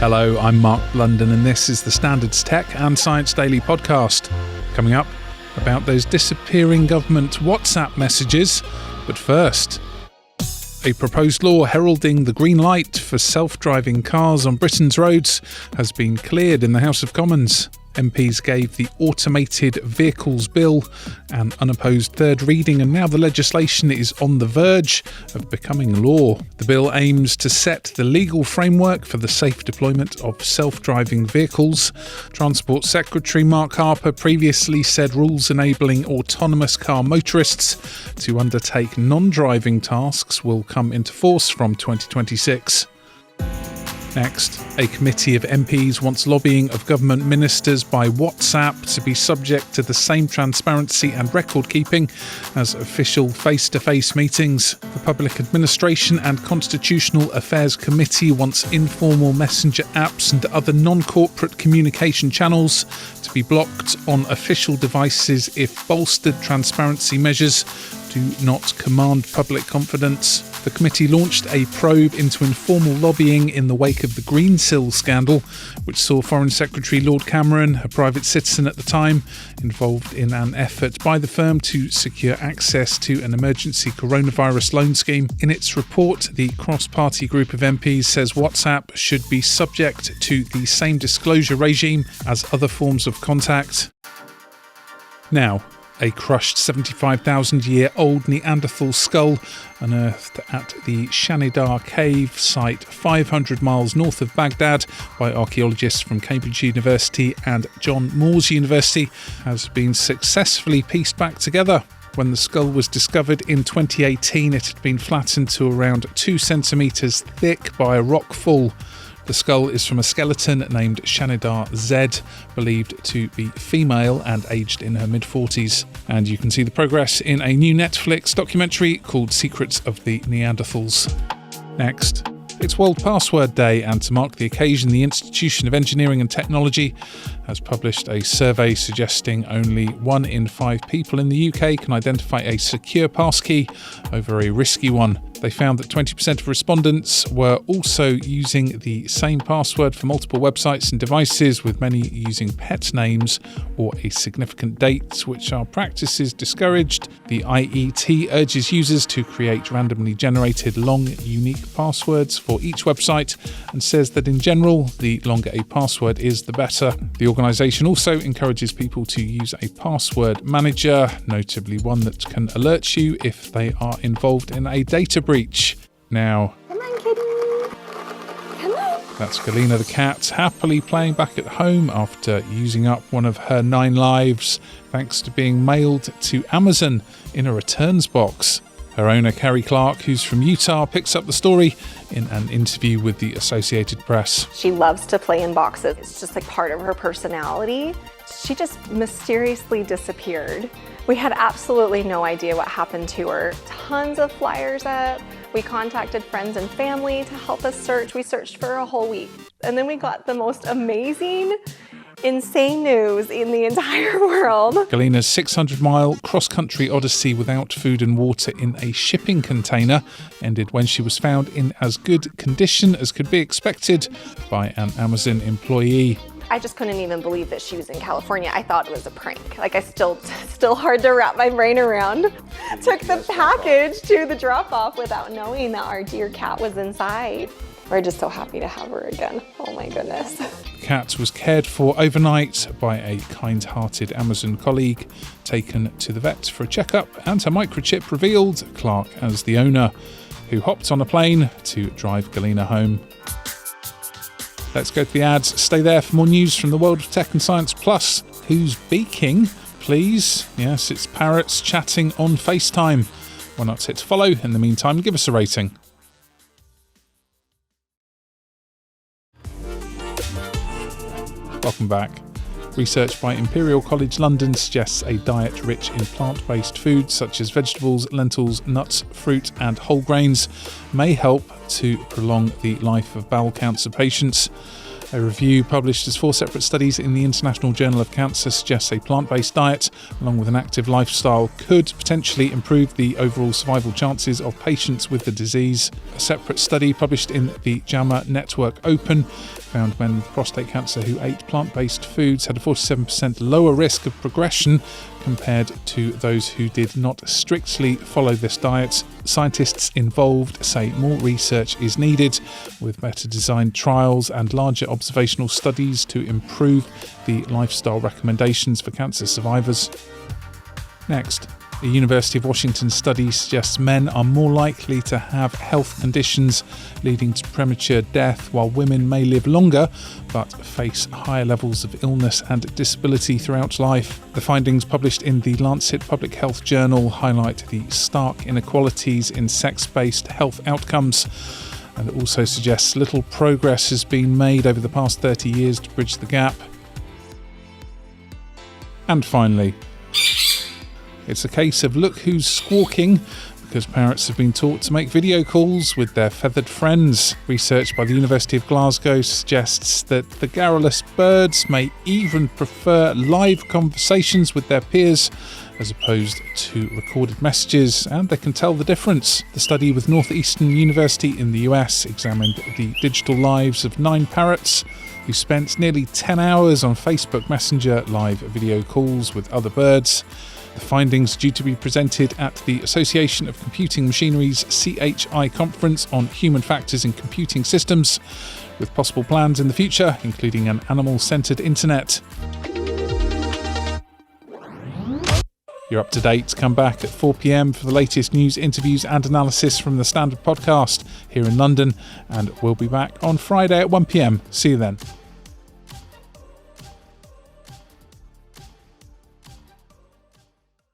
Hello, I'm Mark Blunden and this is the Standards Tech and Science Daily podcast. Coming up, about those disappearing government WhatsApp messages. But first, a proposed law heralding the green light for self-driving cars on Britain's roads has been cleared in the House of Commons. MPs gave the Automated Vehicles Bill an unopposed third reading, and now the legislation is on the verge of becoming law. The bill aims to set the legal framework for the safe deployment of self-driving vehicles. Transport Secretary Mark Harper previously said rules enabling autonomous car motorists to undertake non-driving tasks will come into force from 2026. Next, a committee of MPs wants lobbying of government ministers by WhatsApp to be subject to the same transparency and record keeping as official face-to-face meetings. The Public Administration and Constitutional Affairs Committee wants informal messenger apps and other non-corporate communication channels to be blocked on official devices if bolstered transparency measures do not command public confidence. The committee launched a probe into informal lobbying in the wake of the Greensill scandal, which saw Foreign Secretary Lord Cameron, a private citizen at the time, involved in an effort by the firm to secure access to an emergency coronavirus loan scheme. In its report, the cross-party group of MPs says WhatsApp should be subject to the same disclosure regime as other forms of contact. Now, a crushed 75,000-year-old Neanderthal skull unearthed at the Shanidar Cave site 500 miles north of Baghdad by archaeologists from Cambridge University and John Moores University has been successfully pieced back together. When the skull was discovered in 2018, it had been flattened to around 2 centimetres thick by a rock fall. The skull is from a skeleton named Shanidar Z, believed to be female and aged in her mid-40s. And you can see the progress in a new Netflix documentary called Secrets of the Neanderthals. Next, it's World Password Day, and to mark the occasion, the Institution of Engineering and Technology has published a survey suggesting only 1 in 5 people in the UK can identify a secure passkey over a risky one. They found that 20% of respondents were also using the same password for multiple websites and devices, with many using pet names or a significant date, which are practices discouraged. The IET urges users to create randomly generated long, unique passwords for each website and says that in general, the longer a password is, the better. The organisation also encourages people to use a password manager, notably one that can alert you if they are involved in a data breach. Now, come on, kitty. Come on. That's Galina the cat, happily playing back at home after using up one of her 9 lives, thanks to being mailed to Amazon in a returns box. Her owner, Carrie Clark, who's from Utah, picks up the story in an interview with the Associated Press. She loves to play in boxes. It's just like part of her personality. She just mysteriously disappeared. We had absolutely no idea what happened to her. Tons of flyers up. We contacted friends and family to help us search. We searched for a whole week. And then we got the most amazing, insane news in the entire world. Galina's 600-mile cross-country odyssey without food and water in a shipping container ended when she was found in as good condition as could be expected by an Amazon employee. I just couldn't even believe that she was in California. I thought it was a prank. Like, I still hard to wrap my brain around. Took the package to the drop-off without knowing that our dear cat was inside. We're just so happy to have her again. Oh my goodness. The cat was cared for overnight by a kind-hearted Amazon colleague, taken to the vet for a checkup, and her microchip revealed Clark as the owner, who hopped on a plane to drive Galina home. Let's go to the ads. Stay there for more news from the world of tech and science. Plus, who's beaking? Please. Yes, it's parrots chatting on FaceTime. Why not hit follow? In the meantime, give us a rating. Welcome back. Research by Imperial College London suggests a diet rich in plant-based foods such as vegetables, lentils, nuts, fruit and whole grains may help to prolong the life of bowel cancer patients. A review published as 4 separate studies in the International Journal of Cancer suggests a plant-based diet, along with an active lifestyle, could potentially improve the overall survival chances of patients with the disease. A separate study published in the JAMA Network Open found men with prostate cancer who ate plant-based foods had a 47% lower risk of progression compared to those who did not strictly follow this diet. Scientists involved say more research is needed, with better designed trials and larger observational studies to improve the lifestyle recommendations for cancer survivors. Next, a University of Washington study suggests men are more likely to have health conditions leading to premature death, while women may live longer but face higher levels of illness and disability throughout life. The findings published in the Lancet Public Health Journal highlight the stark inequalities in sex-based health outcomes, and it also suggests little progress has been made over the past 30 years to bridge the gap. And finally, it's a case of look who's squawking, because parrots have been taught to make video calls with their feathered friends. Research by the University of Glasgow suggests that the garrulous birds may even prefer live conversations with their peers as opposed to recorded messages, and they can tell the difference. The study with Northeastern University in the US examined the digital lives of 9 parrots who spent nearly 10 hours on Facebook Messenger live video calls with other birds. The findings due to be presented at the Association of Computing Machinery's CHI conference on human factors in computing systems, with possible plans in the future, including an animal-centred internet. You're up to date. Come back at 4 p.m. for the latest news, interviews and analysis from the Standard Podcast here in London, and we'll be back on Friday at 1 p.m. See you then.